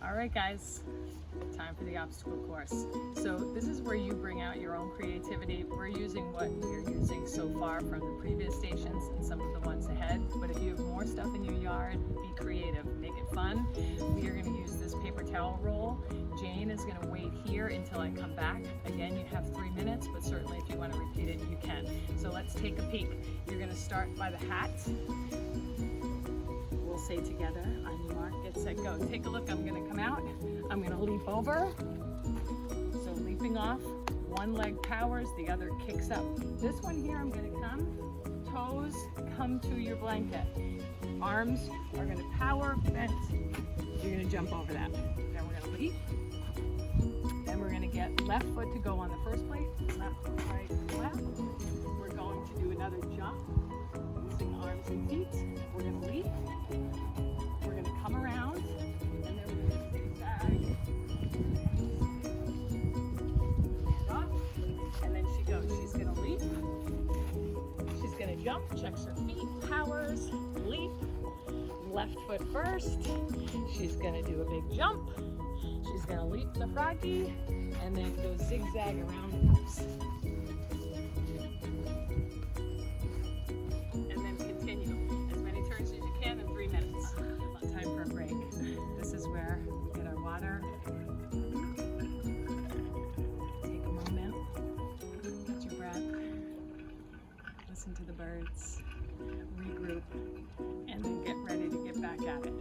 All right, guys, time for the obstacle course. So this is where you bring out your own creativity. We're using what you're using so far from the previous stations and some of the ones ahead. But if you have more stuff in your yard, be creative, make it fun. We are going to use this paper towel roll. Jane is going to wait here until I come back. Again, you have 3 minutes, but certainly if you want to repeat it, you can. So let's take a peek. You're going to start by the hat. We'll say together, on your mark, get set, go. Take a look, I'm going to come out. I'm going to leap over. So leaping off, one leg powers, the other kicks up. This one here, I'm going to come, toes come to your blanket. Arms are going to power, bent. You're going to jump over that. Then we're going to leap. Then we're going to get left foot to go on the first plate. Left, right, left. We're going to do another jump using arms and feet. We're going to leap. We're going to come around. And then we're going to zigzag. Drop. And then she goes. She's going to leap. She's going to jump. Checks her feet. Powers. Leap. Left foot first. She's going to do a big jump. She's going to leap the froggy and then go zigzag around the hoops. And then continue as many turns as you can in 3 minutes. Time for a break. This is where we get our water. Take a moment, get your breath, listen to the birds, regroup, and then get ready to get back at it.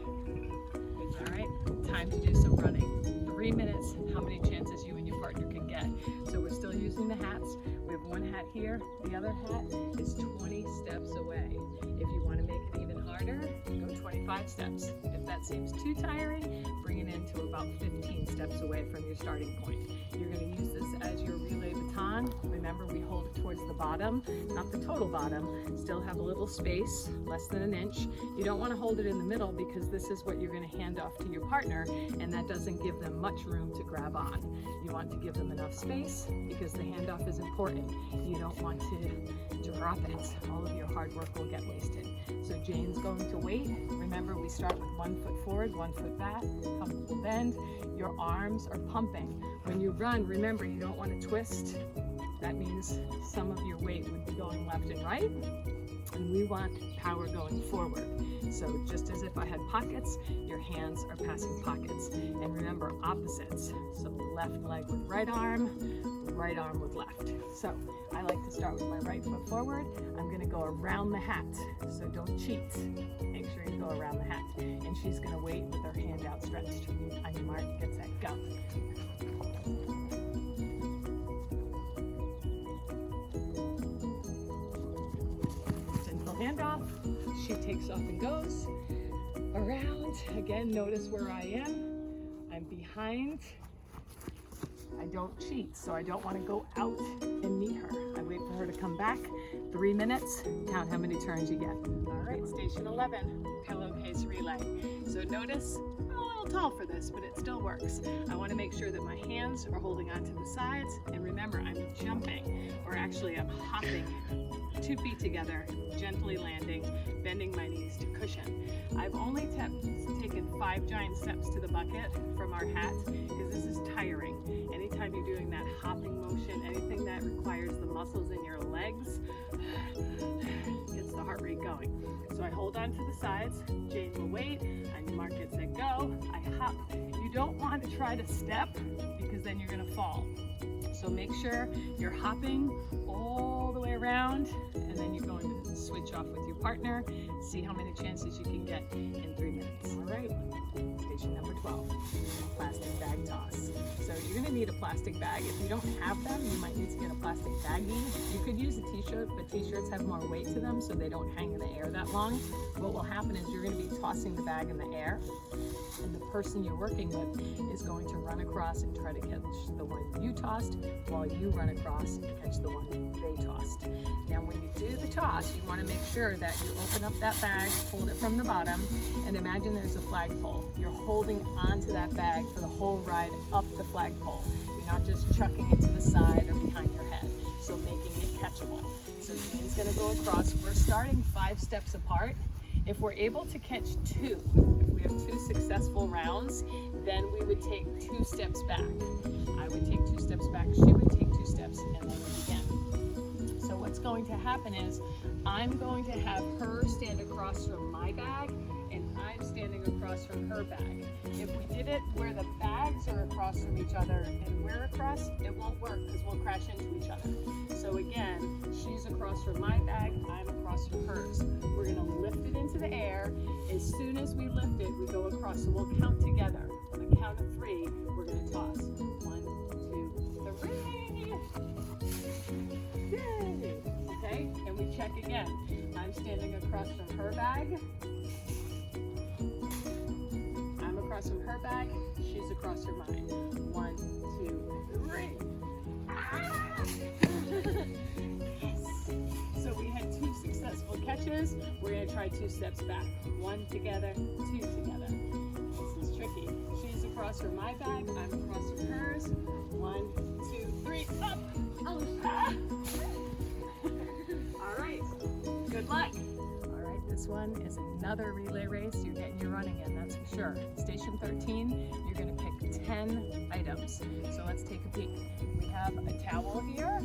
All right, time to do some running. 3 minutes, how many chances you and your partner can get. So we're still using the hats. We have one hat here. The other hat is 20 steps away. If you want to make it even harder, go 25 steps. If that seems too tiring, bring it into about 15 steps away from your starting point. You're going to use this as your relay baton. Remember, we hold it towards the bottom, not the total bottom. Still have a little space, less than an inch. You don't want to hold it in the middle because this is what you're going to hand off to your partner, and that doesn't give them much room to grab on. You want to give them enough space because the handoff is important. You don't want to drop it. All of your hard work will get wasted. So Jane's going to wait. Remember, we start with 1 foot forward, 1 foot back, comfortable bend. Your arms are pumping. When you run, remember, you don't want to twist. That means some of your weight would be going left and right. And we want power going forward. So just as if I had pockets, your hands are passing pockets. And remember, opposites. So left leg with right arm with left. So I like to start with my right foot forward. I'm going to go around the hat. So don't cheat. Make sure you go around the hat. And she's going to wait with her hand outstretched. On your mark, get set, go. Handoff. She takes off and goes around. Again, notice where I am. I'm behind. I don't cheat, so I don't want to go out and meet her. I wait for her to come back. 3 minutes. Count how many turns you get. All right, station 11, pillowcase relay. So notice, I'm a little tall for this, but it still works. I want to make sure that my hands are holding onto the sides, and remember, I'm jumping, or actually I'm hopping 2 feet together, gently landing, bending my knees to cushion. I've only taken 5 giant steps to the bucket from our hat because this is tiring. Anytime you're doing that hopping motion, anything that requires the muscles in your legs, gets the heart rate going. So I hold on to the sides. Jane will wait. On your mark, get set, go. I hop. You don't want to try to step because then you're going to fall. So make sure you're hopping all the way around, and then you're going to switch off with your partner. See how many chances you can get in 3 minutes. All right, station number 12, plastic bag toss. So you're going to need a plastic bag. If you don't have them, you might need to get a plastic baggie. You could use a t-shirt, but t-shirts have more weight to them, so they don't hang in the air that long. What will happen is you're going to be tossing the bag in the air, and the person you're working with is going to run across and try to catch the one you tossed while you run across and catch the one they tossed. Now when you do the toss, you want to make sure that you open up that bag, hold it from the bottom, and imagine there's a flagpole. You're holding onto that bag for the whole ride up the flagpole. You're not just chucking it to the side or behind your head, so making it catchable. So Jane's going to go across. We're starting 5 steps apart. If we're able to catch 2, we have 2 successful rounds, then we would take 2 steps back. I would take 2 steps back, she would take 2 steps, and then we begin. So what's going to happen is I'm going to have her stand across from my bag, and I'm standing across from her bag. If we did it where the bags are across from each other and we're across, it won't work because we'll crash into each other. So again, she's across from my bag, I'm across from hers. We're gonna lift it into the air. As soon as we lift it, we go across. So we'll count together. On the count of 3, we're gonna toss. 1, 2, 3. Yay! Okay, and we check again. I'm standing across from her bag. I'm across from her bag. She's across from mine. 1, 2, 3. Yes. So we had 2 successful catches. We're going to try 2 steps back. 1 together, 2 together. This is tricky. She's across from my bag. I'm across from hers. 1, 2, 3. Up. Oh. All right. Good luck. All right. This one is another relay race. You're getting your running in, that's for sure. Station 13, you're going to pick 10 items. So let's take a peek. We have a towel here,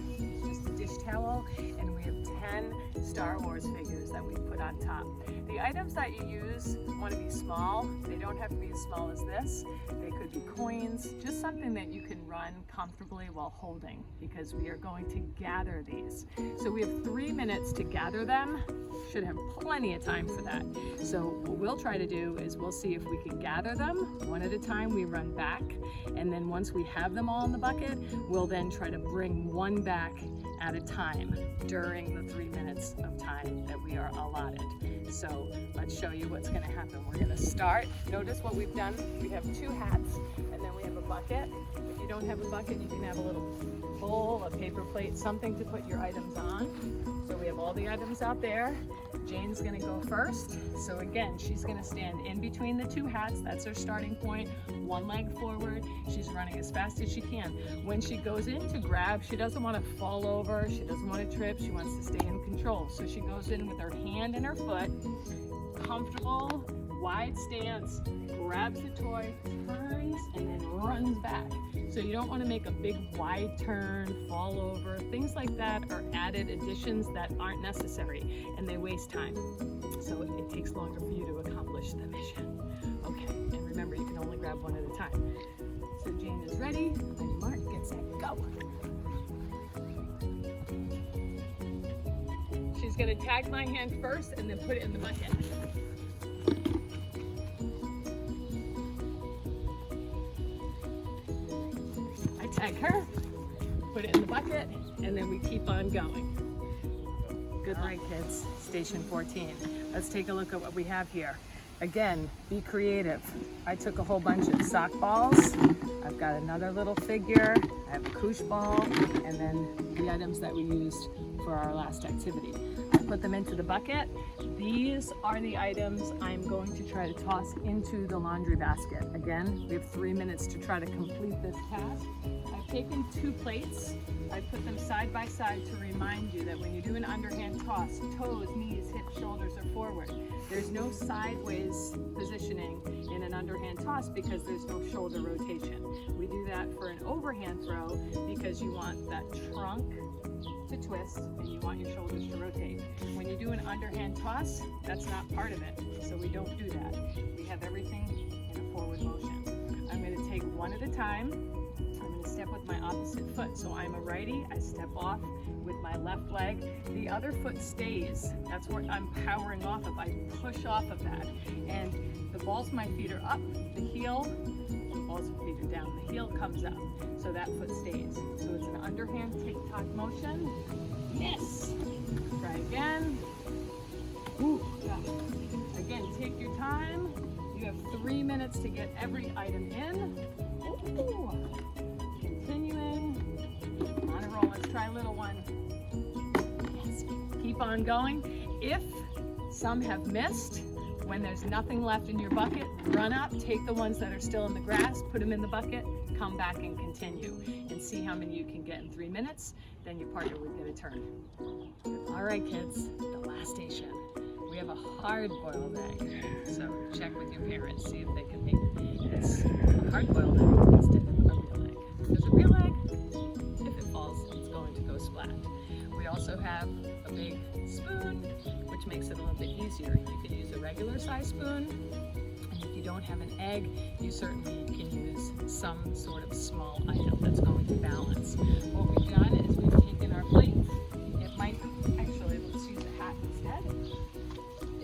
just a dish towel, and we have 10 Star Wars figures that we put on top. The items that you use want to be small. They don't have to be as small as this. They could be coins, just something that you can run comfortably while holding, because we are going to gather these. So we have 3 minutes to gather them. Should have plenty of time for that. So what we'll try to do is we'll see if we can gather them one at a time. We run back, and then once we have them all in the bucket, we'll then try to bring one back at a time during the 3 minutes of time that we are allotted. So let's show you what's going to happen. We're going to start. Notice what we've done. We have 2 hats, and then we have a bucket. If you don't have a bucket, you can have a little bowl, a paper plate, something to put your items on. So we have all the items out there. Jane's going to go first. So again, she's going to stand in between the 2 hats. That's her starting point. 1 leg forward. She's running as fast as she can. When she goes in to grab, she doesn't want to fall over. She doesn't want to trip. She wants to stay in control. So she goes in with her hand and her foot, comfortable, wide stance, grabs the toy, turns, and then runs back. So you don't want to make a big wide turn, fall over. Things like that are added additions that aren't necessary, and they waste time. So it takes longer for you to accomplish the mission. Okay, and remember, you can only grab one at a time. So Jane is ready. On your mark, get set, go. She's going to tag my hand first and then put it in the bucket. Tag her, put it in the bucket, and then we keep on going. Good luck, kids. Station 14. Let's take a look at what we have here. Again, be creative. I took a whole bunch of sock balls. I've got another little figure. I have a koosh ball, and then the items that we used for our last activity. I put them into the bucket. These are the items I'm going to try to toss into the laundry basket. Again, we have 3 minutes to try to complete this task. I've taken 2 plates. I put them side by side to remind you that when you do an underhand toss, toes, knees, hips, shoulders are forward. There's no sideways positioning in an underhand toss because there's no shoulder rotation. We do that for an overhand throw because you want that trunk to twist and you want your shoulders to rotate. When you do an underhand toss, that's not part of it, so we don't do that. We have everything in a forward motion. I'm going to take one at a time. I'm going to step with my opposite foot. So I'm a righty, I step off with my left leg. The other foot stays. That's what I'm powering off of. I push off of that. And the balls of my feet are up, the heel, the balls of my feet are down, the heel comes up. So that foot stays. So it's an underhand tick-tock motion. Miss. Try again. Ooh, gosh. Again, take your time. You have 3 minutes to get every item in. Ooh. Continuing. On a roll. Let's try a little one. Yes. Keep on going. If some have missed, when there's nothing left in your bucket, run up, take the ones that are still in the grass, put them in the bucket, come back and continue, and see how many you can get in 3 minutes. Then your partner would get a turn. All right, kids, the last station. We have a hard-boiled egg, so check with your parents, see if they can make this a hard-boiled egg instead of a real egg. Because a real egg, if it falls, it's going to go splat. We also have a big spoon, which makes it a little bit easier. You can use a regular size spoon, and if you don't have an egg, you certainly can use some sort of small item that's going to balance. What we've done is we've taken our plate. It might, actually, let's use a hat instead.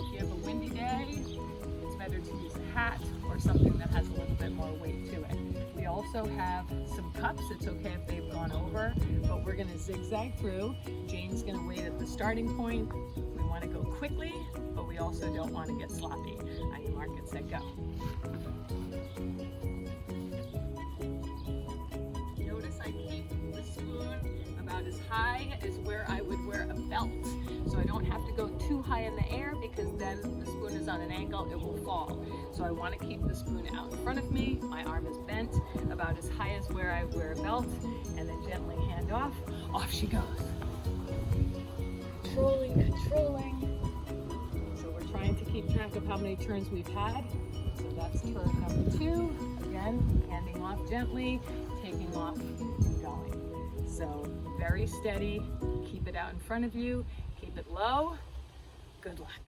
If you have a windy day, it's better to use a hat or something that has a little bit more weight to it. We also have some cups. It's okay if they've gone over, but we're going to zigzag through. Jane's going to wait at the starting point. We want to go quickly, but we also don't want to get sloppy. On your mark, get set, go. Notice I keep the spoon about as high as where I would wear a belt. So I don't have to go too high in the air because then the spoon is on an angle, it will fall. So I want to keep the spoon out in front of me. My arm is bent about as high as where I wear a belt, and then gently hand off. Off she goes. Controlling. So we're trying to keep track of how many turns we've had. So that's turn number 2. Again, handing off gently, taking off, going. So very steady. Keep it out in front of you. Keep it low. Good luck.